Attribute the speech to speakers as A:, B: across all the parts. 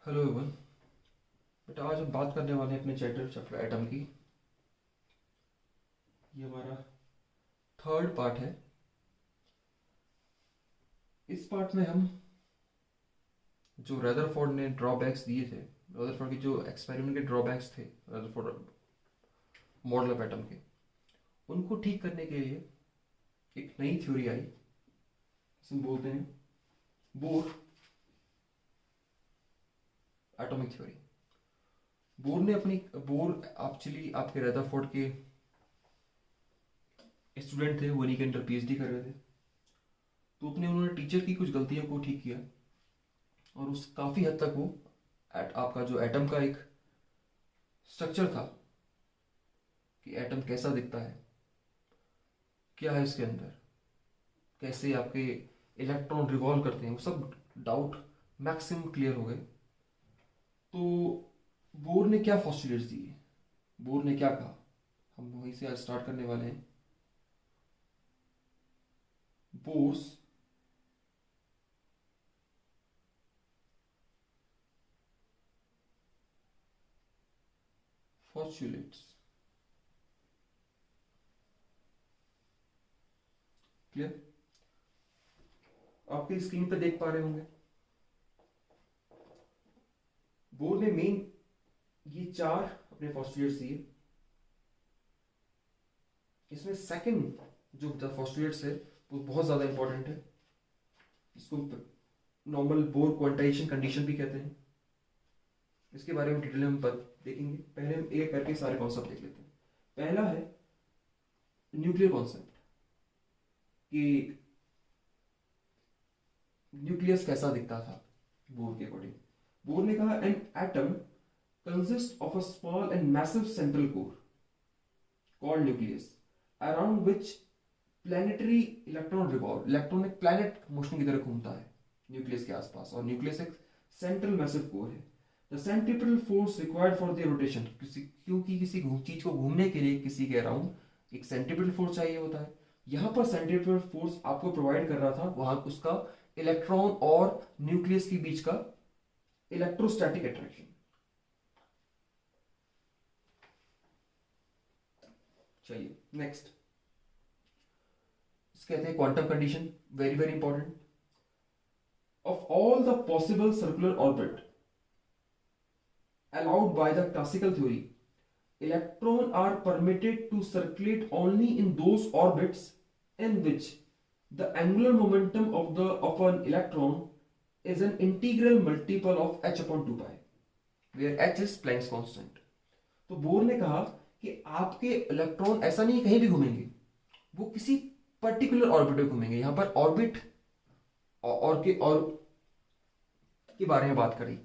A: Hello Avon. बेटा आज हम बात करने वाले हैं अपने चैप्टर एटम की। ये हमारा थर्ड पार्ट है। इस पार्ट में हम जो रदरफोर्ड ने ड्रॉबैक्स दिए थे, रदरफोर्ड के जो एक्सपेरिमेंट के ड्रॉबैक्स थे, रदरफोर्ड मॉडल ऑफ एटम के, उनको ठीक करने के लिए एक नई थ्योरी आई, जिसे बोलते हैं bore atomic theory. Bore actually आपके रदरफोर्ड के स्टूडेंट थे, वो उन्हीं के अंडर पीएचडी कर रहे थे। तो उन्होंने टीचर की कुछ गलतियों को ठीक किया और उस काफ़ी हद तक वो आपका जो एटम का एक स्ट्रक्चर था कि एटम कैसा दिखता है, क्या है इसके अंदर, कैसे आपके इलेक्ट्रॉन रिवॉल्व करते हैं, वो सब डाउट मैक्सिमम क्लियर हो गए। तो बोर ने क्या पोस्टुलेट्स दिए, बोर ने क्या कहा, हम वहीं से आज स्टार्ट करने वाले हैं। Bohr's postulates. क्लियर? आपकी स्क्रीन पे देख पा रहे होंगे बोर ने मेन ये चार अपने पोस्टुलेट्स दिए। इसमें सेकंड जो पोस्टुलेट्स है वो बहुत ज़्यादा इंपॉर्टेंट है। इसको नॉर्मल बोर क्वांटाइजेशन कंडीशन भी कहते हैं। इसके बारे में डिटेल में हम देखेंगे। पहले हम एक करके सारे कॉन्सेप्ट देख लेते हैं। पहला है न्यूक्लियर कॉन्सेप्ट कि न्यूक्लियस कैसा दिखता था बोर के अकॉर्डिंग। बोर ने कहा an atom consist of a small and massive central core called nucleus around which planetary electron revolve. Electron एक प्लैनेट मोशन की तरह घूमता है न्यूक्लियस के आसपास, और न्यूक्लियस एक सेंट्रल मैसिव कोर है। The centripetal force required for the rotation, क्योंकि किसी चीज को घूमने के लिए किसी के अराउंड एक सेंट्रिपेटल फोर्स चाहिए होता है। यहां पर सेंट्रिपेटल फोर्स आपको प्रोवाइड कर रहा था वहां उसका इलेक्ट्रॉन और न्यूक्लियस के बीच का इलेक्ट्रोस्टैटिक अट्रैक्शन। चलिए नेक्स्ट कहते हैं quantum condition, very very important. Of all the possible circular orbit allowed by the classical theory, electrons are permitted to circulate only in those orbits in which the angular momentum of an electron is an integral multiple of h upon 2 pi, where h is Planck's constant. तो bore ने कहा कि आपके electron ऐसा नहीं कहीं भी घूमेंगे, वो किसी पर्टिकुलर ऑर्बिट में घूमेंगे। यहां पर ऑर्बिट और के बारे में बात करी।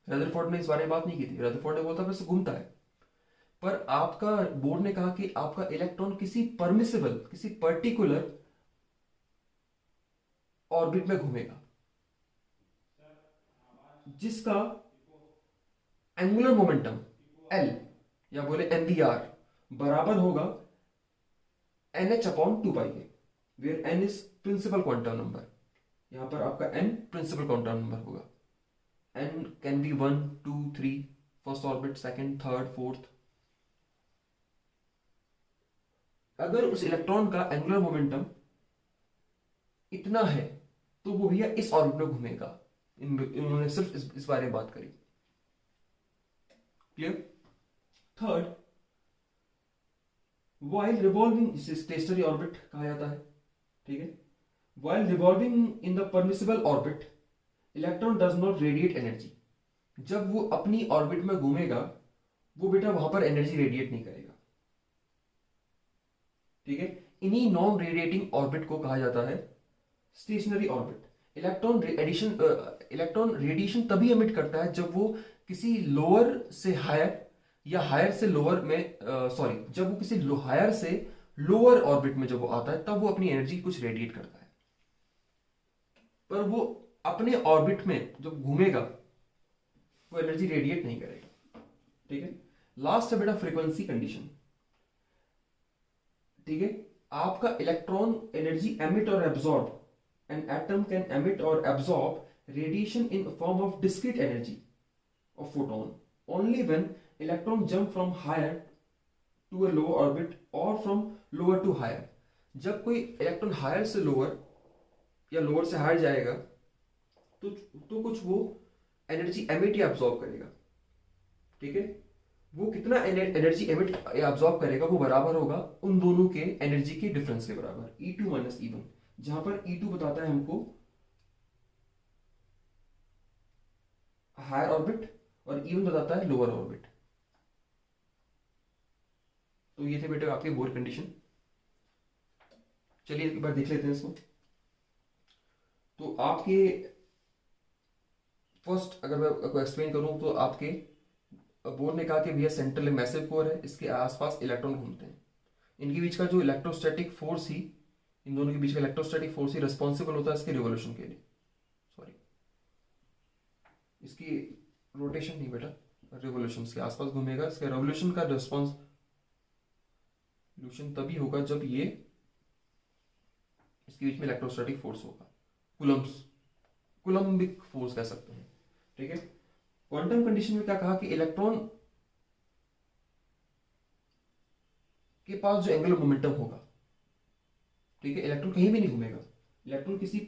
A: रदरफोर्ड ने इस बारे में बात नहीं की थी। रदरफोर्ड ने बोला था बस घूमता है, पर आपका बोर्ड ने कहा कि आपका इलेक्ट्रॉन किसी परमिसिबल, किसी पर्टिकुलर ऑर्बिट में घूमेगा जिसका एंगुलर मोमेंटम एल या बोले एमबीआर बराबर होगा एन एच अपॉन 2 पाई के, where N is principal quantum number. यहां पर आपका एन प्रिंसिपल क्वांटम नंबर होगा। N can be 1 2 3, first orbit, second, third, fourth. अगर उस इलेक्ट्रॉन का एंगुलर मोमेंटम इतना है तो वो भैया इस ऑर्बिट में घूमेगा। इन्होंने सिर्फ इस बारे में बात करी। क्लियर? थर्ड, वाइल रिवॉल्विंग, इसे स्टेशनरी ऑर्बिट कहा जाता है। ठीक है? While revolving in the permissible orbit, electron does not radiate energy. जब वो अपनी ऑर्बिट में घूमेगा वो बेटा वहां पर एनर्जी रेडिएट नहीं करेगा। ठीक है? इन्हीं नॉन रेडिएटिंग ऑर्बिट को कहा जाता है स्टेशनरी ऑर्बिट। इलेक्ट्रॉन रेडिएशन तभी एमिट करता है जब वो किसी लोअर से हायर या हायर से लोअर में जब वो किसी हायर से लोअर ऑर्बिट में जब वो आता है तब वो अपनी एनर्जी कुछ रेडिएट करता है। पर वो अपने ऑर्बिट में जब घूमेगा वो एनर्जी रेडिएट नहीं करेगा। ठीक है? लास्ट है बेटा फ्रीक्वेंसी कंडीशन। ठीक है? आपका इलेक्ट्रॉन एनर्जी एमिट और absorb, an atom can emit or absorb radiation in a form of discrete energy of photon only when electron jump from higher to a lower orbit or from lower to higher. जब कोई electron higher से lower या lower से higher जाएगा तो कुछ वो energy emit या अब्सॉर्ब करेगा, ठीक है। वो कितना एनर्जी एमिट या अब्सॉर्ब करेगा वो बराबर होगा उन दोनों के एनर्जी के डिफरेंस के बराबर, E2 माइनस E1, जहां पर E2 बताता है हमको हायर ऑर्बिट और E1 बताता है लोअर ऑर्बिट। तो ये थे बेटे आपके बोर कंडीशन। चलिए एक बार देख लेते हैं इसको। तो आपके फर्स्ट अगर मैं आपको एक्सप्लेन करूं तो आपके बोर ने कहा कि भैया सेंट्रल मैसिव कोर है, इसके आसपास इलेक्ट्रॉन घूमते हैं, इनके बीच का जो इलेक्ट्रोस्टैटिक फोर्स ही, इन दोनों के बीच का इलेक्ट्रोस्टैटिक फोर्स ही रिस्पॉन्सिबल होता है इसके रिवोल्यूशन के लिए, सॉरी इसकी रोटेशन नहीं बेटा, रिवोल्यूशन के आसपास घूमेगा, इसके रिवोल्यूशन का रिस्पॉन्स तभी होगा जब ये इसके बीच में इलेक्ट्रोस्टैटिक फोर्स होगा, कुलम्बिक फोर्स कह सकते हैं, ठीक है। क्वांटम कंडीशन में क्या कहा कि इलेक्ट्रॉन के पास जो एंगुलर मोमेंटम होगा, ठीक है, इलेक्ट्रॉन कहीं भी नहीं घूमेगा, इलेक्ट्रॉन किसी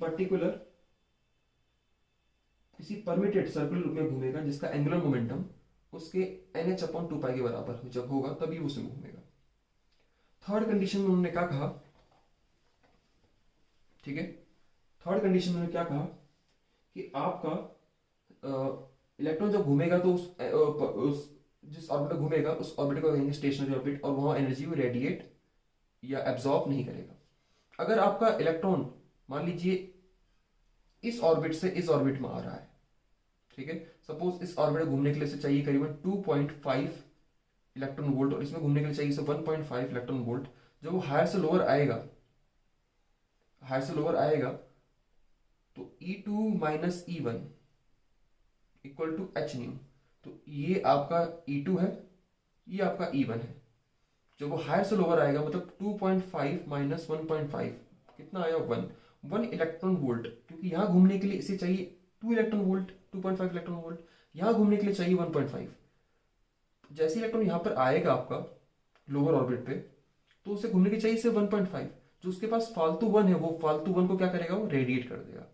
A: परमिटेड सर्कुलर में घूमेगा जिसका एंगुलर मोमेंटम उसके NH/2π के बराबर जब होगा तभी उसमें घूमेगा। थर्ड कंडीशन में उन्होंने क्या कहा, ठीक है, थर्ड कंडीशन में क्या कहा कि आपका इलेक्ट्रॉन जब घूमेगा तो उस जिस ऑर्बिट में घूमेगा उस ऑर्बिट को कहेंगे स्टेशनरी ऑर्बिट, और वहां एनर्जी को रेडिएट या एब्जॉर्ब नहीं करेगा। अगर आपका इलेक्ट्रॉन मान लीजिए इस ऑर्बिट से इस ऑर्बिट में आ रहा है, ठीक है, सपोज इस ऑर्बिट घूमने के लिए चाहिए करीबन 2.5 इलेक्ट्रॉन वोल्ट और इसमें घूमने के लिए चाहिए 1.5 इलेक्ट्रॉन वोल्ट। जब वो हायर से लोअर आएगा तो E2 minus E1 equal to H nu, तो ये आपका E2 है, ये आपका E1 है। जब वो हायर से लोअर आएगा मतलब 2.5 माइनस 1.5 कितना आया, 1 इलेक्ट्रॉन वोल्ट, क्योंकि यहां घूमने के लिए इसे चाहिए 2 इलेक्ट्रॉन वोल्ट, 2.5 इलेक्ट्रॉन वोल्ट, यहां घूमने के लिए चाहिए 1.5। जैसे इलेक्ट्रॉन यहां पर आएगा आपका लोअर ऑर्बिट पे तो उसे घूमने के चाहिए सिर्फ 1.5, जो उसके पास फालतू 1 है वो फालतू 1 को क्या करेगा, वो रेडिएट कर देगा,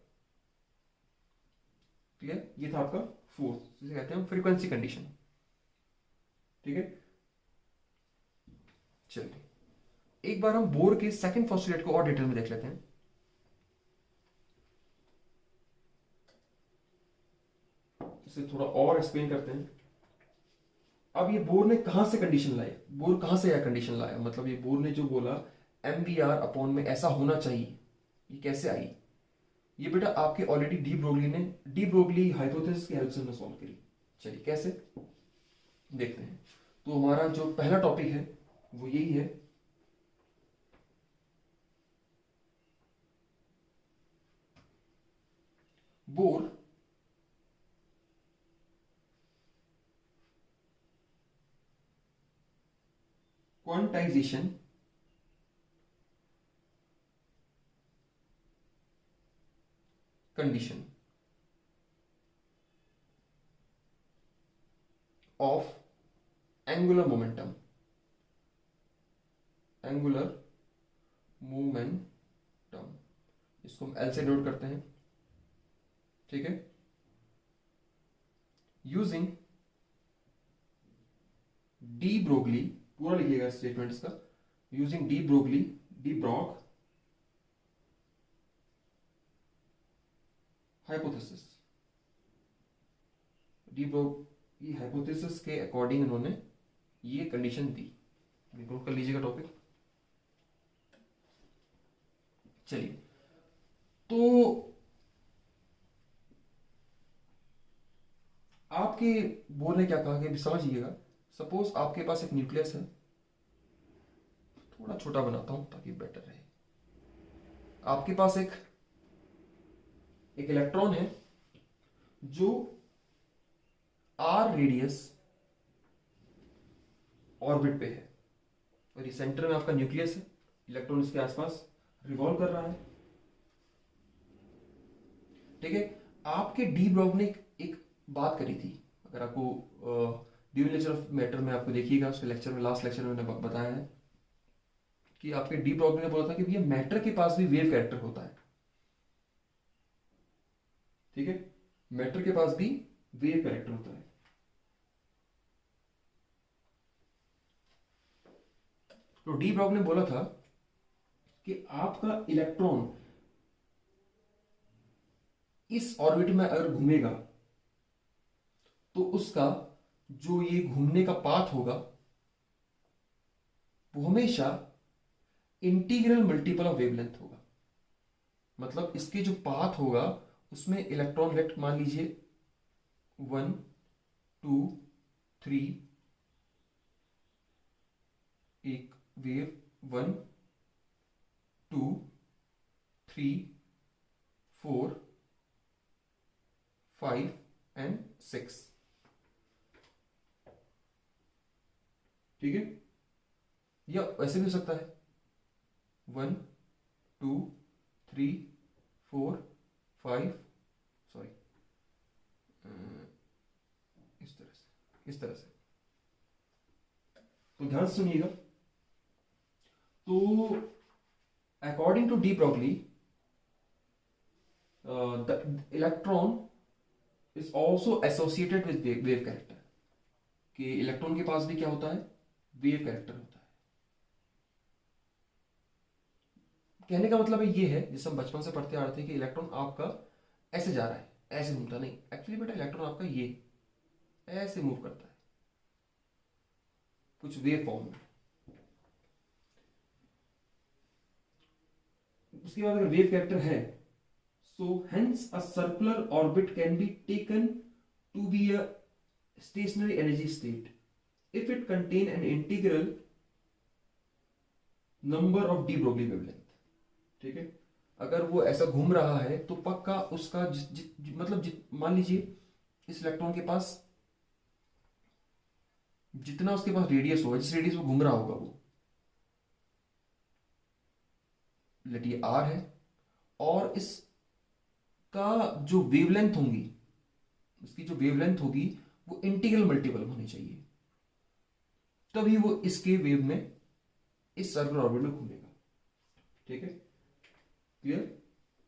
A: ठीक है। ये था आपका फोर्थ, जिसे कहते हैं फ्रीक्वेंसी कंडीशन, ठीक है। चलिए एक बार हम बोर के सेकंड पोस्टुलेट को और डिटेल में देख लेते हैं। इसे थोड़ा और एक्सप्लेन करते हैं। अब ये बोर ने कहां से कंडीशन लाई, बोर कहां से यह कंडीशन लाया, मतलब ये बोर ने जो बोला MVR अपॉन में ऐसा होना चाहिए, ये कैसे आई, ये बेटा आपके ऑलरेडी डी ब्रोगली हाइपोथेसिस की हेल्प से हमने सॉल्व करी। चलिए कैसे देखते हैं। तो हमारा जो पहला टॉपिक है वो यही है, bore quantization condition of angular momentum, इसको हम L से नोट करते हैं, ठीक है। यूजिंग डी ब्रोगली, पूरा लिखिएगा स्टेटमेंट इसका, यूजिंग डी ब्रॉग हाइपोथेसिस, डी ब्रॉग की हाइपोथेसिस के अकॉर्डिंग इन्होंने ये कंडीशन दी। नोट कर लीजिएगा टॉपिक। चलिए तो आपके बोर्ड ने क्या कहा कि समझिएगा, सपोज आपके पास एक न्यूक्लियस है, थोड़ा छोटा बनाता हूं ताकि बेटर रहे। आपके पास एक इलेक्ट्रॉन है जो R रेडियस ऑर्बिट पे है और ये सेंटर में आपका न्यूक्लियस है, इलेक्ट्रॉन इसके आसपास रिवॉल्व कर रहा है, ठीक है। आपके डी ब्रॉग ने एक बात करी थी, अगर आपको ड्यूरिंग लेक्चर ऑफ मैटर में आपको देखिएगा, उसके लेक्चर में, लास्ट लेक्चर में मैंने बताया है कि आपके डी ब्रॉग ने बोला था कि भैया मैटर के पास भी वेव कैरेक्टर होता है, ठीक है, मैटर के पास भी वेव कैरेक्टर होता है। तो डी ब्रॉग ने बोला था कि आपका इलेक्ट्रॉन इस ऑर्बिट में अगर घूमेगा तो उसका जो ये घूमने का पाथ होगा वो हमेशा इंटीग्रल मल्टीपल ऑफ वेवलेंथ होगा। मतलब इसके जो पाथ होगा उसमें इलेक्ट्रॉन वेक्टर मान लीजिए 1 2 3, एक वेव 1 2 3 4 5 एंड 6, ठीक है, या ऐसे भी हो सकता है 1 2 3 4 5, सॉरी, इस तरह से। तो ध्यान से सुनिएगा। तो according to de Broglie the electron is also associated with wave character, कि इलेक्ट्रॉन के पास भी क्या होता है, वेव कैरेक्टर होता है। कहने का मतलब ये है, जिसे हम बचपन से पढ़ते आ रहे थे कि इलेक्ट्रॉन आपका ऐसे जा रहा है, ऐसे घूमता नहीं, एक्चुअली बेटा इलेक्ट्रॉन आपका ये ऐसे मूव करता है कुछ वेव फॉर्म में। उसके बाद अगर वेव कैरेक्टर है, so hence a circular orbit can be taken to be a stationary energy state if it contain an integral number of de Broglie wavelength, ठीक है। अगर वो ऐसा घूम रहा है तो पक्का उसका मतलब मान लीजिए इस इलेक्ट्रॉन के पास जितना उसके पास रेडियस होगा, जिस रेडियस में घूम रहा होगा वो, लेट ये आर है, और इसका जो वेवलेंथ होगी, इसकी जो वेवलेंथ होगी वो इंटीग्रल मल्टीपल होनी चाहिए, तभी वो इसके वेव में इस सर्कुलर ऑर्बिट में घूमेगा, ठीक है, क्लियर।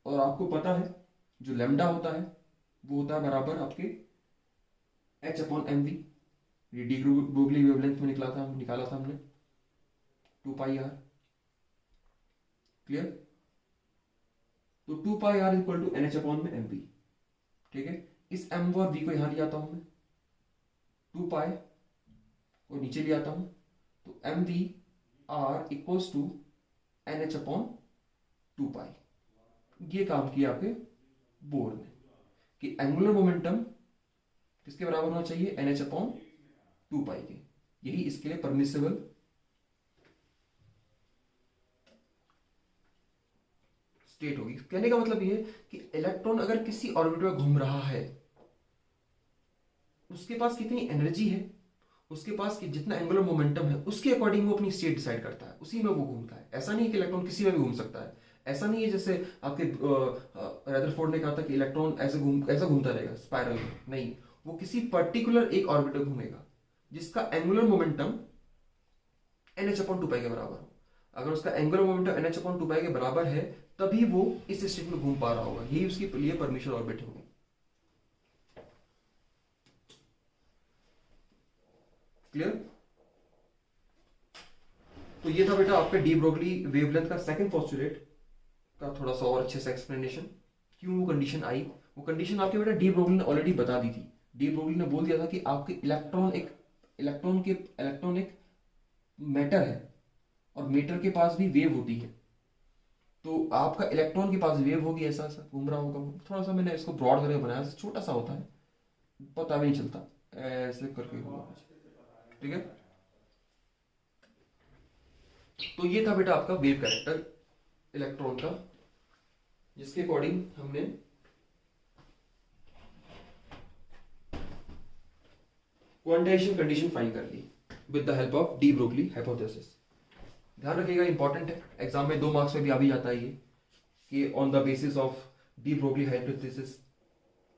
A: और आपको पता है जो लैम्डा होता है वो होता है बराबर आपके h/mv, ये डी ब्रोगली वेवलेंथ में निकाला था हमने 2πr, क्लियर। तो 2πr इक्वल टू NH/mv, ठीक है। इस m और v को यहां ले आता हूं मैं, 2π और नीचे ले आता हूं, तो mv/r इक्वल्स टू NH/2π। ये काम किया आपके बोर ने कि एंगुलर मोमेंटम किसके बराबर होना चाहिए, NH/2π के। यही इसके लिए परमिसिबल स्टेट होगी। कहने का मतलब ये कि इलेक्ट्रॉन अगर किसी ऑर्बिट में घूम रहा है, उसके पास कितनी एनर्जी है, उसके पास कि जितना एंगुलर मोमेंटम है, उसके अकॉर्डिंग वो अपनी स्टेट डिसाइड करता है, उसी में वो घूमता है। ऐसा नहीं है कि इलेक्ट्रॉन किसी में भी घूम सकता है, ऐसा नहीं है जैसे आपके रदरफोर्ड ने कहा था कि इलेक्ट्रॉन ऐसा घूमता रहेगा स्पाइरल में, नहीं, वो किसी पर्टिकुलर एक ऑर्बिट में घूमेगा जिसका एंगुलर मोमेंटम NH/2π के बराबर हो। अगर उसका एंगुलर मोमेंटम NH/2π के बराबर है तभी वो इस स्टेट में घूम पा रहा होगा, यही उसके लिए परमिशन ऑर्बिट होगी। क्लियर। तो ये था बेटा आपका डी ब्रोगली वेवलेंथ का सेकंड पोस्टुलेट का थोड़ा सा और अच्छे से एक्सप्लेनेशन, क्यों वो कंडीशन आई। वो कंडीशन आपके बेटा डी ब्रोगली ने ऑलरेडी बता दी थी। डी ब्रोगली ने बोल दिया था कि आपके इलेक्ट्रॉन एक मैटर है और मैटर के पास भी वेव होती है, तो आपका इलेक्ट्रॉन के पास वेव होगी, ऐसा ऐसा घूम रहा होगा। थोड़ा सा मैंने इसको ब्रॉड करके बनाया, छोटा सा होता है, पता भी नहीं चलता, ऐसे करके होगा, ठीक है। तो ये था बेटा आपका वेव कैरेक्टर इलेक्ट्रॉन का, जिसके अकॉर्डिंग हमने क्वांटाइजेशन कंडीशन फाइंड कर ली with the help of de Broglie hypothesis. ध्यान रखिएगा, इंपॉर्टेंट है, एग्जाम में 2 मार्क्स में भी आ भी जाता है ये, कि on the basis of de Broglie hypothesis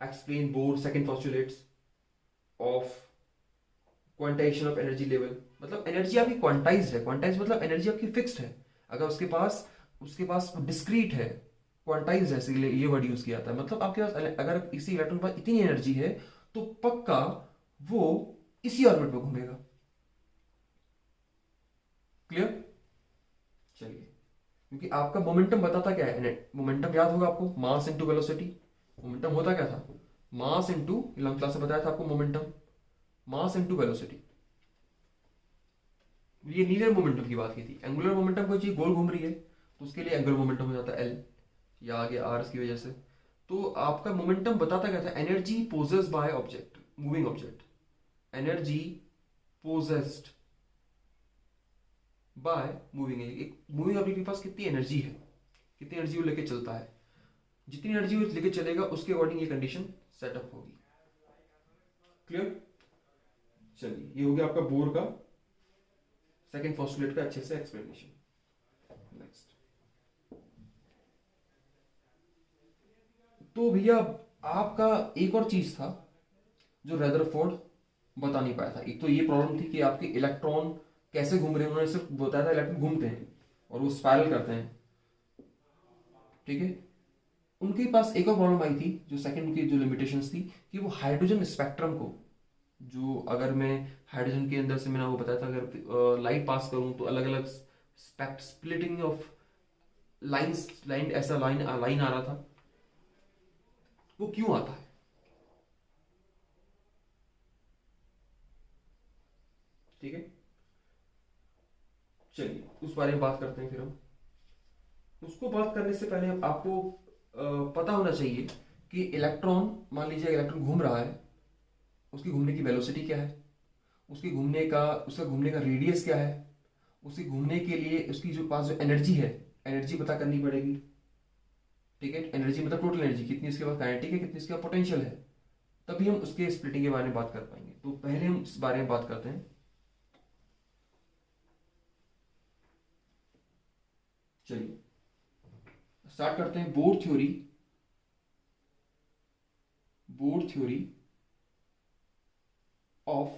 A: explain bore second postulates of quantization of energy level. मतलब एनर्जी आपकी क्वांटाइज है, क्वांटाइज मतलब एनर्जी आपकी फिक्स्ड है। अगर उसके पास डिस्क्रीट है, क्वांटाइज है, इसीलिए ये वर्ड यूज किया था। मतलब आपके पास अगर इसी इलेक्ट्रॉन के पास इतनी एनर्जी है तो पक्का वो इसी ऑर्बिट में घूमेगा। क्लियर? चलिए, क्योंकि आपका मोमेंटम बताता क्या है, मोमेंटम याद होगा आपको, मास इनटू वेलोसिटी। मोमेंटम होता क्या था, मास इनटू, लंग क्लास में बताया था आपको मोमेंटम, मास इनटू वेलोसिटी। ये लीनियर मोमेंटम की बात की थी। एंगुलर मोमेंटम कोई चीज गोल घूम रही है तो उसके लिए एंगुलर मोमेंटम हो जाता है एल, या आगे आर की वजह से। तो आपका मोमेंटम बताता क्या था, energy possess by object, moving object, energy possessed by moving. एक मूविंग ऑब्जेक्ट के पास कितनी एनर्जी है, कितनी एनर्जी वो लेके चलता है, जितनी एनर्जी वो लेके चलेगा उसके अकॉर्डिंग ये कंडीशन सेटअप होगी। क्लियर? चलिए, ये हो गया आपका बोर का सेकंड पोस्टुलेट का अच्छे से एक्सप्लेनेशन। नेक्स्ट, तो भैया आपका एक और चीज था जो रदरफोर्ड बता नहीं पाया था। एक तो ये प्रॉब्लम थी कि आपके इलेक्ट्रॉन कैसे घूम रहे हैं, उन्होंने सिर्फ बताया था इलेक्ट्रॉन घूमते हैं और वो स्पाइरल करते हैं, ठीक है। उनके पास एक और प्रॉब्लम आई थी, जो सेकंड की जो लिमिटेशंस थी, कि वो हाइड्रोजन स्पेक्ट्रम को, जो अगर मैं हाइड्रोजन के अंदर से, मैंने वो बताया था, अगर लाइट पास करूं तो अलग अलग स्प्लिटिंग ऑफ लाइंस, लाइन ऐसा लाइन लाइन आ रहा था, वो क्यों आता है? ठीक है, चलिए उस बारे में बात करते हैं फिर हम। उसको बात करने से पहले आपको पता होना चाहिए कि इलेक्ट्रॉन, मान लीजिए इलेक्ट्रॉन घूम रहा है, उसकी घूमने की वेलोसिटी क्या है, उसका घूमने का रेडियस क्या है, उसके घूमने के लिए उसकी जो पास जो एनर्जी है, एनर्जी पता करनी पड़ेगी। ठीक है, एनर्जी मतलब टोटल एनर्जी, कितनी उसके पास काइनेटिक है, कितनी उसके पास पोटेंशियल है, तभी हम उसके स्प्लिटिंग के बारे में बात कर पाएंगे। तो पहले हम इस बारे में बात करते हैं। चलिए स्टार्ट करते हैं। Bore theory of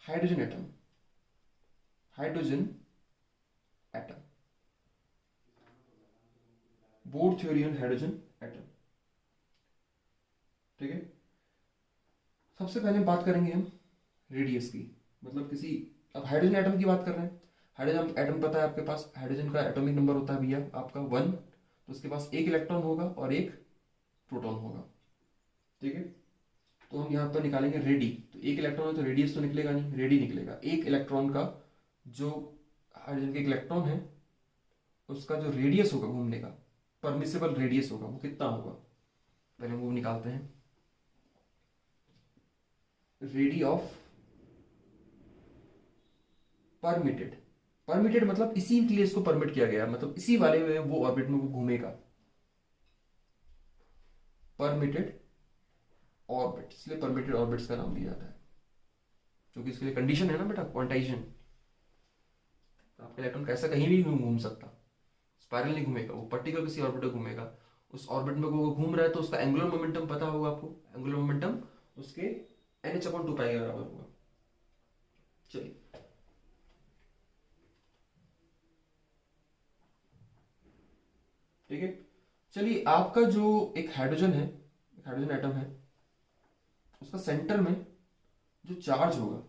A: hydrogen atom, hydrogen atom, bore theory on hydrogen atom. ठीक है, सबसे पहले बात करेंगे हम रेडियस की। मतलब किसी, अब हाइड्रोजन एटम की बात कर रहे हैं, हाइड्रोजन एटम पता है आपके पास, हाइड्रोजन का एटॉमिक नंबर होता है भैया आपका 1, तो उसके पास एक इलेक्ट्रॉन होगा और एक प्रोटॉन होगा। ठीक है, तो हम यहाँ पर निकालेंगे रेडी, तो एक इलेक्ट्रॉन है तो रेडियस तो निकलेगा नहीं, रेडी निकलेगा। एक इलेक्ट्रॉन का, जो हाइड्रोजन का इलेक्ट्रॉन है, उसका जो रेडियस होगा घूमने का, परमिसिबल रेडियस होगा, वो कितना होगा, पहले हम वो निकालते हैं। रेडी ऑफ परमिटेड, परमिटेड मतलब इसी के लिए इसको परमिट किया गया, मतलब इसी वाले में वो ऑर्बिट में वो घूमेगा, परमिटेड ऑर्बिट, इसलिए परमिटेड ऑर्बिट्स का नाम दिया जाता है, क्योंकि इसके लिए कंडीशन है ना बेटा, क्वांटाइजेशन। तो आपका इलेक्ट्रॉन कैसा कहीं भी घूम सकता, स्पाइरल नहीं घूमेगा, वो पर्टिकुलर किसी ऑर्बिट में घूमेगा। उस ऑर्बिट में वो घूम रहा है तो उसका एंगुलर मोमेंटम पता होगा आपको, एंगुलर मोमेंटम उसके NH/2 पाई के बराबर होगा। चलिए, ठीक है, चलिए आपका जो एक हाइड्रोजन है, एक हाइड्रोजन एटम है, उसका सेंटर में जो चार्ज होगा,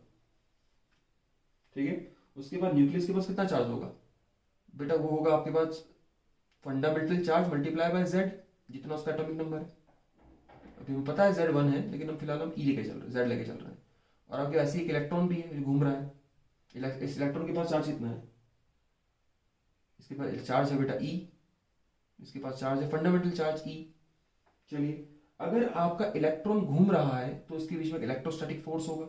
A: ठीक है, उसके बाद न्यूक्लियस के पास कितना चार्ज होगा बेटा, वो होगा आपके पास fundamental charge multiply by Z, जितना उसका एटॉमिक नंबर है। अभी हमें पता है Z1 है, लेकिन हम फिलहाल हम E लेके चल रहे हैं, Z लेके चल रहे हैं। और आपके ऐसे एक इलेक्ट्रॉन भी है जो घूम रहा है, इस इलेक्ट्रॉन के पास चार्ज कितना है, इसके पास चार्ज है बेटा E, इसके पास चार्ज है फंडामेंटल चार्ज E। चलिए, अगर आपका इलेक्ट्रॉन घूम रहा है तो इसके बीच में इलेक्ट्रोस्टैटिक फोर्स होगा।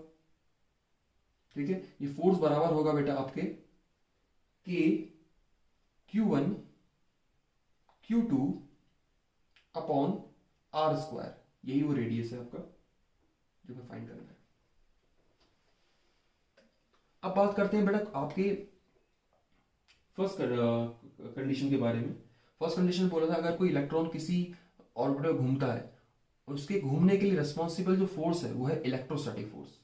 A: ठीक है, ये फोर्स बराबर होगा बेटा आपके K Q1 Q2 upon R², यही वो रेडियस है आपका जो हमें फाइंड करना है। अब बात करते हैं बेटा आपके फर्स्ट कंडीशन के बारे में। फर्स्ट कंडीशन बोला था, अगर कोई इलेक्ट्रॉन किसी ऑर्बिट में घूमता है, उसके घूमने के लिए रिस्पॉन्सिबल जो फोर्स है वो है इलेक्ट्रोस्टैटिक फोर्स,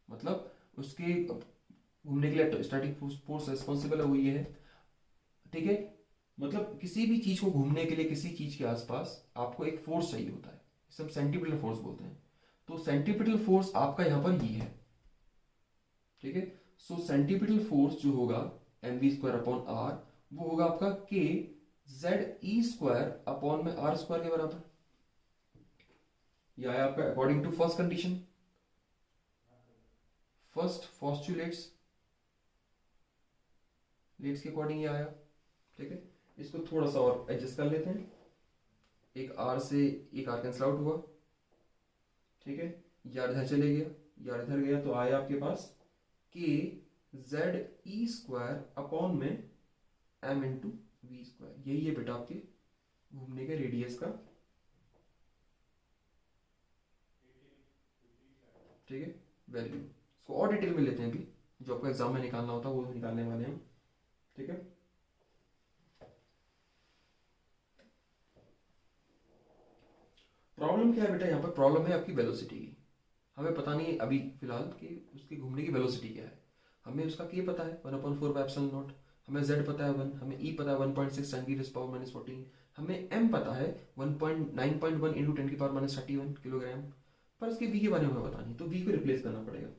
A: मतलब उसके घूमने के लिए स्टैटिक फोर्स रिस्पॉन्सिबल है वो ये है, ठीक है। मतलब किसी भी चीज को घूमने के लिए किसी चीज के आसपास आपको एक फोर्स चाहिए होता है, इसे हम सेंटीपिटल फोर्स बोलते हैं। तो सेंटीपिटल फोर्स आपका यहाँ पर ये है, ठीक है। सो सेंटीपिटल फोर्स जो होगा M V square upon R, वो होगा आपका K Z E square upon में आर स्क्वायर के बराबर। यह आया आपका according to first condition, first postulates let's के अकॉर्डिंग ये आया, ठीक है। इसको थोड़ा सा और एडजस्ट कर लेते हैं, एक आर से एक आर कैंसिल आउट हुआ, ठीक है। यार इधर चले गया, यार इधर गया, तो आया आपके पास के जेड ई स्क्वायर अपॉन में एम इंटू वी स्क्वायर। यही है बेटा आपके घूमने के रेडियस का, ठीक है, वैल्यू। इसको और डिटेल में लेते हैं अभी, जो आपको एग्जाम में निकालना होता है वो निकालने वाले हैं, ठीक है। प्रॉब्लम क्या है बेटा, यहाँ पर प्रॉब्लम है आपकी वेलोसिटी की। हमें पता नहीं अभी फिलहाल कि उसकी घूमने की वेलोसिटी क्या है। हमें उसका के पता है 1/4 हमें z पता है 1, हमें e पता है 1.6 10⁻⁻14, हमें m पता है 1.9.1 इंटू 10⁻31 किलोग्राम, पर इसके v के बारे में हमें पता नहीं, तो v को रिप्लेस करना पड़ेगा।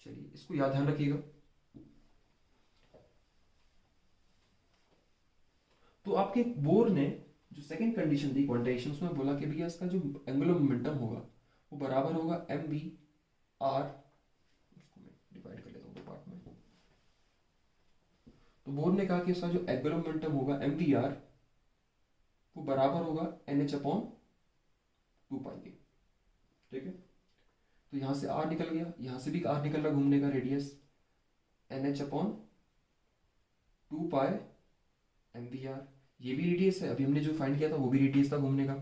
A: चलिए इसको याद ध्यान रखिएगा। तो आपके बोर ने जो सेकंड कंडीशन दी क्वांटाइजेशन, उसमें बोला कि भैया इसका जो एंगुलर मोमेंटम होगा वो बराबर होगा एम वी आर, उसको मैं डिवाइड कर लेता हूँ दो पार्ट में। तो बोर ने कहा कि इसका जो एंगुलर मोमेंटम होगा एम वी आर वो बराबर होगा एन एच अपॉन 2 पाई के, ठीक है। तो यहां से आर निकल गया, यहां से भी आर निकल रहा घूमने का radius, N H upon 2 pi M V R. ये भी रेडियस है, अभी हमने जो फाइंड किया था वो भी रेडियस था घूमने का।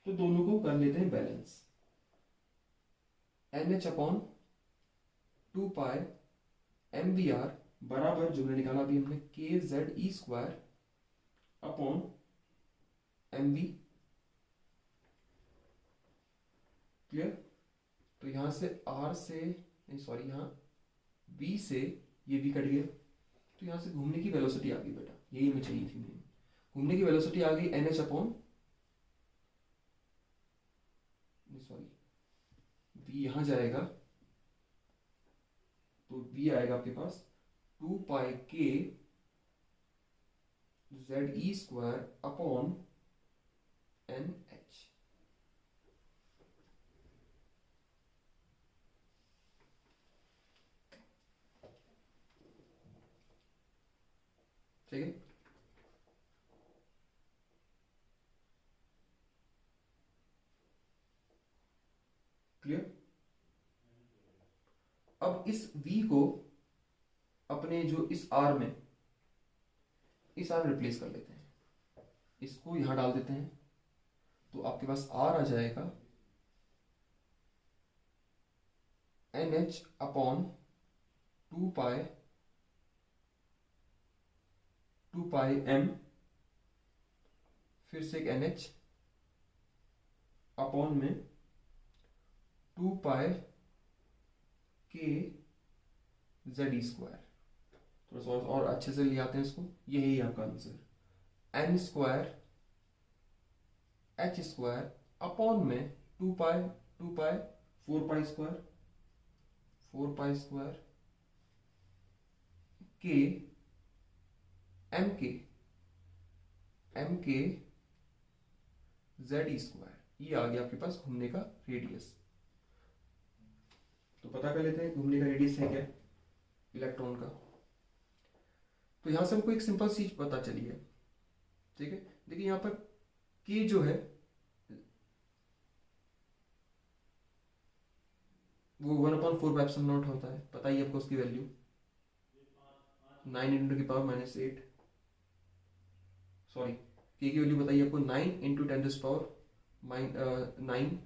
A: तो दोनों को कर लेते हैं balance, N H upon 2 pi M V R बराबर जो हमने निकाला अभी हमने K Z E square upon M V, clear. तो यहां से आर से नहीं सॉरी यहाँ बी से ये भी कट गया, तो यहां से घूमने की वेलोसिटी आ गई बेटा, यही हमें चाहिए थी। मेन घूमने की वेलोसिटी आ गई N H upon sorry V, यहां जाएगा तो वी आएगा आपके पास 2 पाई के Z E square upon N H, ठीक है। क्लियर। अब इस v को अपने जो इस r में रिप्लेस कर लेते हैं, इसको यहां डाल देते हैं, तो आपके पास r आ जाएगा N H upon 2 pi M, फिर से एक एन एच अपॉन में 2 पाई के जेड ई स्क्वायर। थोड़ा सा और अच्छे से ले आते हैं इसको, यही आपका answer, N square H square upon में 2 पाई 4 पाई स्क्वायर के M K Z E square. ये आ गया आपके पास घूमने का रेडियस। तो पता कर लेते हैं घूमने का रेडियस है क्या इलेक्ट्रॉन का। तो यहां से हमको एक सिंपल चीज पता चली है, ठीक है। देखिए यहां पर के जो है वो 1/4 होता है, पता ही आपको उसकी वैल्यू 9 × 10⁻⁸, सॉरी के की वैल्यू बताइए आपको 9 × 10⁻⁹।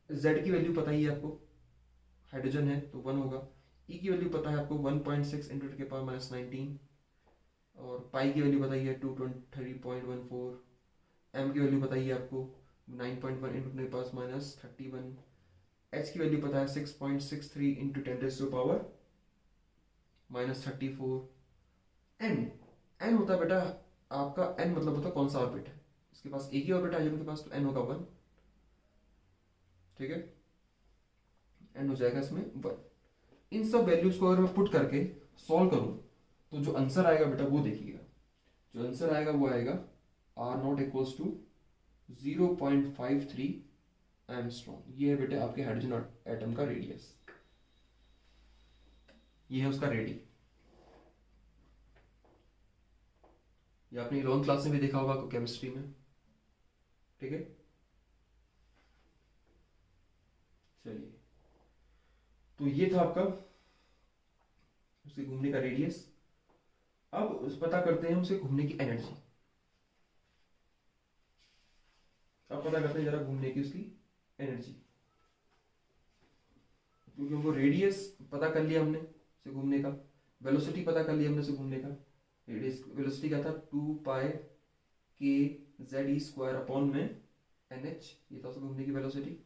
A: जेड की वैल्यू पता ही है आपको, हाइड्रोजन है तो 1 होगा। ई की वैल्यू पता है आपको 1.6 × 10⁻19, और पाई की वैल्यू बताइए 223.14, एम की वैल्यू बताइए आपको 9.1 into ten power minus 31, H की वैल्यू पता है 6.63 into ten raise to power minus 34, N N होता है बेटा आपका, एन मतलब होता है कौन सा ऑर्बिट है, इसके पास एक ही ऑर्बिट है उनके पास, तो एन होगा 1, ठीक है, एन हो जाएगा इसमें 1। इन सब वैल्यूज को अगर मैं पुट करके सॉल्व करूं तो जो आंसर आएगा बेटा वो देखिएगा, जो आंसर आएगा वो आएगा R not equals to 0.53 angstrom. ये है बेटे आपके हाइड्रोजन एटम का रेडियस, ये है उसका रेडी। ये आपने 11th क्लास में भी देखा होगा केमिस्ट्री में, ठीक है। चलिए, तो ये था आपका उसके घूमने का रेडियस। अब पता करते हैं हम उसके घूमने की एनर्जी। अब पता करते हैं जरा घूमने की उसकी एनर्जी, क्योंकि हमको रेडियस पता कर लिया हमने से घूमने का, वेलोसिटी पता कर लिया हमने से घूमने का। रेडियस वेलोसिटी क्या था 2 पाई के जेड ई स्क्वायर अपॉन में एन एच, ये था उसके घूमने की वेलोसिटी।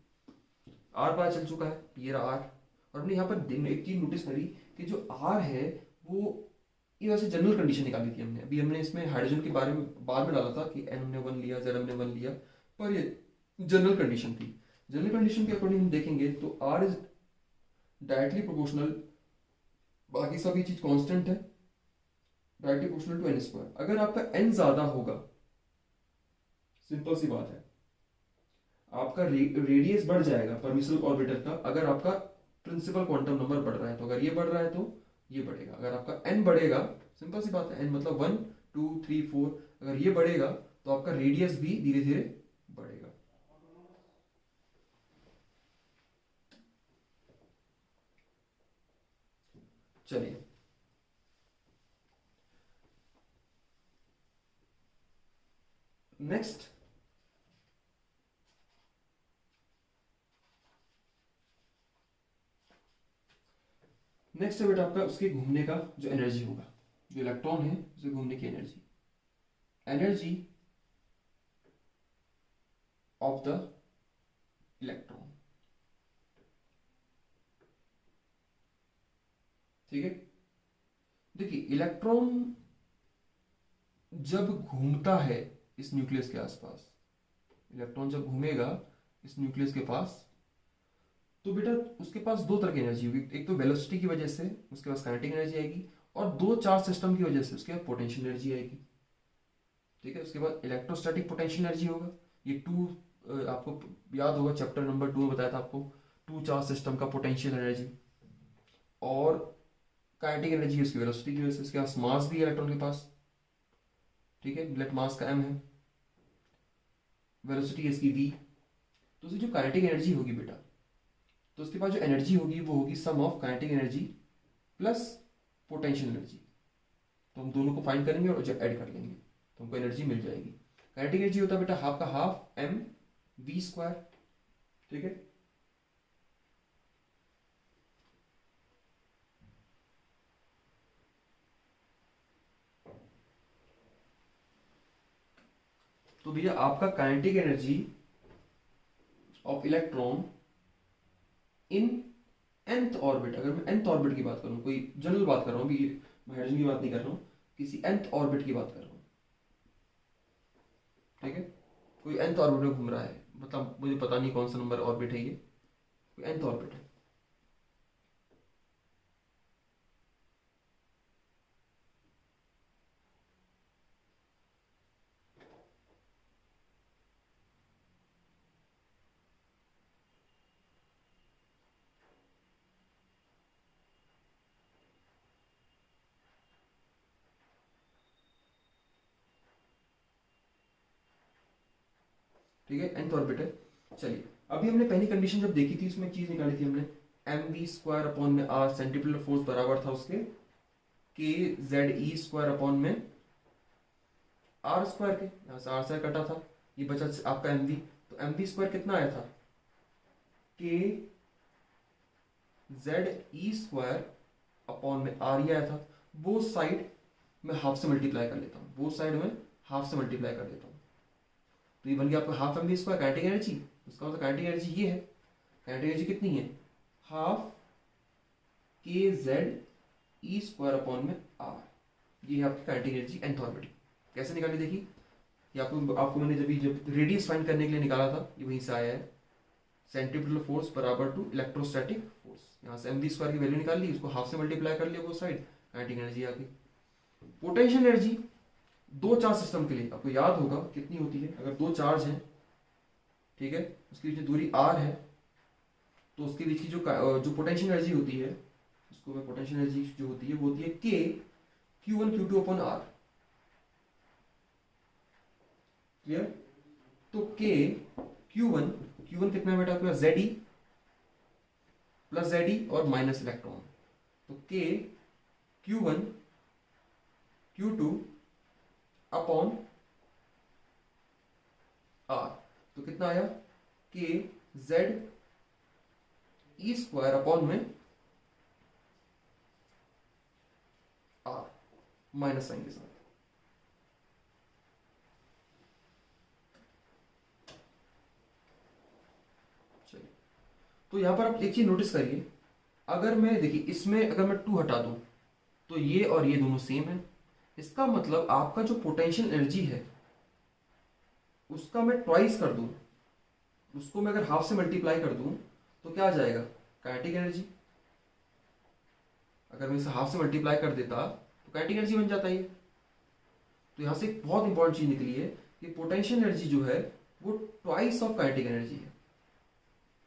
A: आर पता चल चुका है, ये रहा आर। और हमने यहाँ पर एक चीज नोटिस करी कि जो आर है वो, ये वैसे जनरल कंडीशन निकाली थी हमने, अभी हमने इसमें हाइड्रोजन के बारे में बाद में डाला था कि एन हमने 1 लिया, जेड हमने 1 लिया, पर ये जनरल कंडीशन थी। जनरल कंडीशन के अकॉर्डिंग हम देखेंगे तो आर इज डायरेक्टली प्रोपोर्शनल, बाकी सभी चीज कांस्टेंट है, directly proportional to N square. अगर आपका एन ज्यादा होगा, सिंपल सी बात है, आपका रेडियस बढ़ जाएगा परमिसिबल ऑर्बिटल का, अगर आपका प्रिंसिपल क्वांटम नंबर बढ़ रहा है तो। अगर ये बढ़ रहा है तो ये बढ़ेगा। अगर आपका एन बढ़ेगा, सिंपल सी बात है, एन मतलब 1 2 3 4, अगर ये बढ़ेगा तो आपका रेडियस भी धीरे धीरे बढ़ेगा। चलिए, नेक्स्ट नेक्स्ट है बेटा आपका उसके घूमने का जो एनर्जी होगा, जो इलेक्ट्रॉन है उसके घूमने की energy, energy of the electron, ठीक है। देखिए, इलेक्ट्रॉन जब घूमता है इस न्यूक्लियस के आसपास, इलेक्ट्रॉन जब घूमेगा इस न्यूक्लियस के पास, तो बेटा उसके पास दो तरह की एनर्जी होगी। एक तो वेलोसिटी की वजह से उसके पास काइनेटिक एनर्जी आएगी, और दो चार्ज सिस्टम की वजह से उसके पास पोटेंशियल एनर्जी आएगी, ठीक है। उसके बाद इलेक्ट्रोस्टैटिक पोटेंशियल एनर्जी होगा, ये टू, आपको याद होगा चैप्टर नंबर 2 में बताया था आपको, टू चार्ज सिस्टम का पोटेंशियल एनर्जी। और काइनेटिक एनर्जी उसकी वेलोसिटी की वजह से, उसके पास मास भी है इलेक्ट्रॉन के पास, ठीक है, लेट मास का m है, वेलोसिटी इसकी v। तो उसकी जो काइनेटिक एनर्जी होगी बेटा, तो उसके पास जो एनर्जी होगी वो होगी sum of kinetic energy plus potential energy. तो हम दोनों को फाइंड करेंगे और जब ऐड कर लेंगे तो हमको एनर्जी मिल जाएगी। काइनेटिक एनर्जी होता है बेटा हाफ का हाफ m v स्क्वायर, ठीक है। तो भैया आपका kinetic energy of electron in nth orbit, अगर मैं nth ऑर्बिट की बात करूं, कोई जनरल बात कर रहा हूं अभी, मैं हाइड्रोजन की बात नहीं कर रहा हूं, किसी nth ऑर्बिट की बात कर रहा हूं, ठीक है। कोई nth ऑर्बिट में घूम रहा है, मतलब मुझे पता नहीं कौन सा नंबर ऑर्बिट है ये, कोई nth ऑर्बिट है, ठीक है, nth ऑर्बिट है। चलिए, अभी हमने पहली कंडीशन जब देखी थी उसमें चीज निकाली थी हमने, एम वी स्क्वायर अपॉन में आर, सेंट्रीपिटल फोर्स बराबर था उसके के जेड ई स्क्वायर अपॉन में आर स्क्वायर के, यहां से आर स्क्वायर कटा था, ये बचा आपका एम वी। तो एम वी स्क्वायर कितना आया था, के जेड ई स्क्वायर अपॉन में आर ही आया था। बोथ साइड में हाफ से मल्टीप्लाई कर लेता हूँ, बोथ साइड में हाफ से मल्टीप्लाई कर देता हूँ, तो ये बन गया आपका half mv square kinetic energy. उसका मतलब काइनेटिक एनर्जी ये है, काइनेटिक एनर्जी कितनी है, हाफ के जेड ई स्क्वायर अपॉन में आर, ये है आपकी काइनेटिक एनर्जी nth ऑर्बिट। कैसे निकाली देखिए, ये आपको मैंने जब रेडियस फाइंड करने के लिए निकाला था, ये वहीं से आया है, सेंट्रीपिटल फोर्स बराबर टू इलेक्ट्रोस्टैटिक फोर्स। यहाँ से mv स्क्वायर की वैल्यू निकाल ली, उसको हाफ से मल्टीप्लाई कर लिया वो साइड, काइनेटिक एनर्जी आ गई। पोटेंशियल एनर्जी दो चार्ज सिस्टम के लिए आपको याद होगा कितनी होती है, अगर दो चार्ज हैं, ठीक है, उसके बीच में दूरी r है, तो उसके बीच की जो पोटेंशियल एनर्जी होती है, उसको मैं पोटेंशियल एनर्जी जो होती है वो होती है k q1 q2 upon r। Clear? तो k q1 कितना है बेटा आपके पास, Ze प्लस Ze और माइनस इलेक्ट्रॉन, तो k q1 q2 upon r, तो कितना आया, k z ई स्क्वायर अपॉन में r, माइनस साइन के साथ। चलिए, तो यहां पर आप एक चीज नोटिस करिए, अगर मैं देखिए इसमें अगर मैं 2 हटा दूं तो ये और ये दोनों सेम है, इसका मतलब आपका जो पोटेंशियल एनर्जी है उसका मैं ट्वाइस कर दूं, उसको मैं अगर हाफ से मल्टीप्लाई कर दूं तो क्या आ जाएगा, काइनेटिक एनर्जी। अगर मैं इसे हाफ से मल्टीप्लाई कर देता तो काइनेटिक एनर्जी बन जाता है। तो यहां से एक बहुत इंपॉर्टेंट चीज निकली है कि पोटेंशियल एनर्जी जो है वो ट्वाइस ऑफ काइनेटिक एनर्जी है।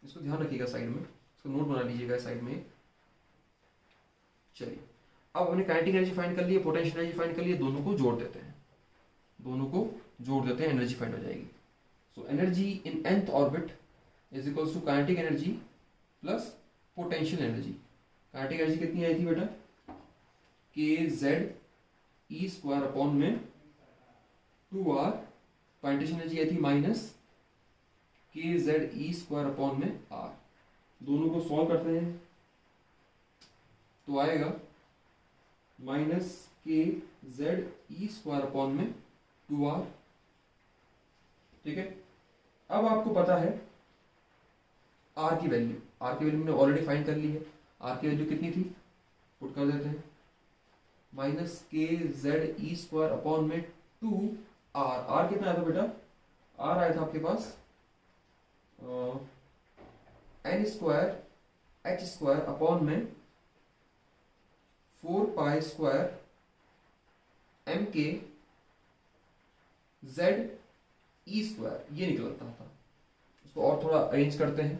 A: इसको ध्यान रखिएगा, साइड में इसको नोट बना लीजिएगा साइड में। चलिए, अब हमने काइनेटिक एनर्जी फाइंड कर ली है, पोटेंशियल एनर्जी फाइंड कर ली है, दोनों को जोड़ देते हैं, दोनों को जोड़ देते हैं, एनर्जी फाइंड हो जाएगी। So energy in nth orbit is equals to kinetic energy plus potential energy. Kinetic energy कितनी आई थी बेटा, के जेड ई स्क्वायर अपॉन में 2r, पोटेंशियल एनर्जी आई थी माइनस के जेड ई स्क्वायर अपॉन में r। दोनों को सॉल्व करते हैं तो आएगा माइनस के जेड ई स्क्वायर अपॉन में 2r। ठीक है, अब आपको पता है r की वैल्यू, हमने ऑलरेडी फाइंड कर ली है। r की वैल्यू कितनी थी, पुट कर देते हैं, माइनस के जेड ई स्क्वायर अपॉन में 2r। कितना आया था बेटा, r आया था आपके पास n square h square upon में 4 पाई स्क्वायर m के z ई स्क्वायर, ये निकलता था। इसको और थोड़ा अरेंज करते हैं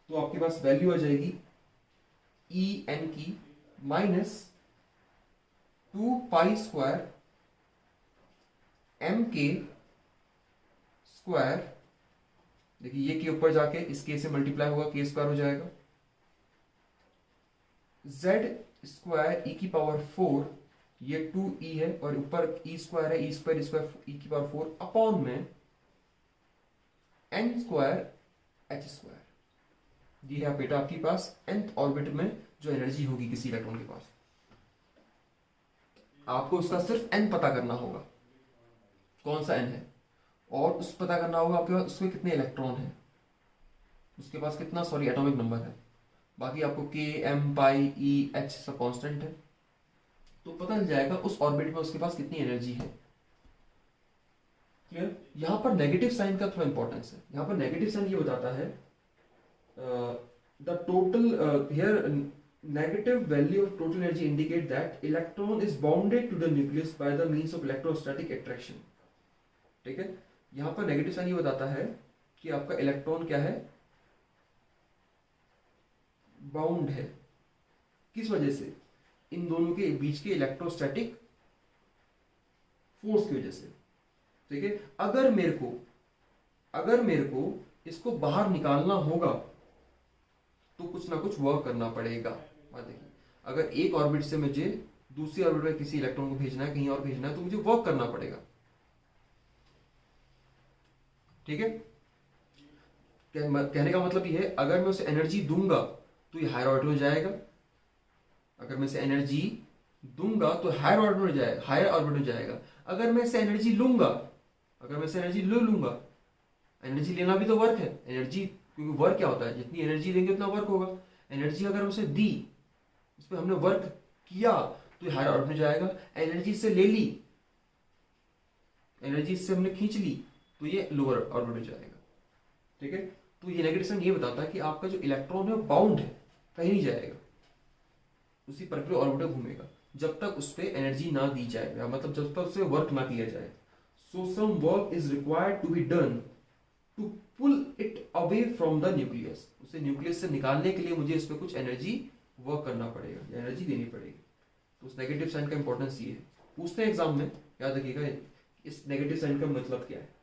A: तो आपके पास वैल्यू आ जाएगी ई एन की माइनस 2 पाई स्क्वायर m के स्क्वायर, देखिए ये के ऊपर जाके इस के से मल्टीप्लाई होगा, के स्क्वायर हो जाएगा, z स्क्वायर ई की पावर 4, ये 2e है और ऊपर ई स्क्वायर है, ई स्क्वायर ई की पावर 4 अपॉन में n स्क्वायर h स्क्वायर। ये है बेटा आपके पास nth ऑर्बिट में जो एनर्जी होगी किसी इलेक्ट्रॉन के पास। आपको उसका सिर्फ n पता करना होगा, कौन सा n है, और उस पता करना होगा आपके पास उसमें कितने इलेक्ट्रॉन हैं, उसके पास कितना एटॉमिक नंबर है। बाकी आपको k m पाई e h सब कांस्टेंट है, तो पता चल जाएगा उस ऑर्बिट में उसके पास कितनी एनर्जी है। क्लियर? यहां पर नेगेटिव साइन का थोड़ा इंपॉर्टेंस है। यहां पर नेगेटिव साइन ये बताता है the total here negative value of total energy indicate that electron is bounded to the nucleus by the means of electrostatic attraction. ठीक है, यहां पर नेगेटिव साइन ये बताता है कि आपका इलेक्ट्रॉन क्या है, बाउंड है। किस वजह से, इन दोनों के बीच के इलेक्ट्रोस्टैटिक फोर्स की वजह से। ठीक है, अगर मेरे को इसको बाहर निकालना होगा तो कुछ ना कुछ वर्क करना पड़ेगा। देखिए, अगर एक ऑर्बिट से मुझे दूसरी ऑर्बिट में किसी इलेक्ट्रॉन को भेजना है, कहीं और भेजना है, तो मुझे वर्क करना पड़ेगा। ठीक है, कहने का मतलब ये है, अगर मैं उसे एनर्जी दूंगा तो ये हायर ऑर्बिट में जाएगा, अगर मैं इसे एनर्जी दूंगा तो हायर ऑर्बिट में जाएगा। अगर मैं इसे एनर्जी लूंगा, ले लूंगा एनर्जी लेना भी तो वर्क है, एनर्जी, क्योंकि वर्क क्या होता है, जितनी एनर्जी देंगे उतना वर्क होगा। एनर्जी अगर उसे दी, उस पर हमने वर्क किया तो हायर ऑर्बिट में जाएगा। एनर्जी से ले ली, एनर्जी इससे हमने खींच ली तो ये लोअर ऑर्बिट में जाएगा। ठीक है, तो ये नेगेटिव साइन ये बताता है कि आपका जो इलेक्ट्रॉन है बाउंड है, कहीं नहीं जाएगा, उसी पर्टिकुलर ऑर्बिट में घूमेगा जब तक उस पर एनर्जी ना दी जाए, या मतलब जब तक उससे वर्क ना किया जाए। So some work is required to be done to pull it away from the nucleus. उसे न्यूक्लियस से निकालने के लिए मुझे इस पर कुछ एनर्जी वर्क करना पड़ेगा, या एनर्जी देनी पड़ेगी। तो उस नेगेटिव साइन का इंपॉर्टेंस ये है। पूछते हैं एग्जाम में, याद रखिएगा इस नेगेटिव साइन का मतलब क्या है।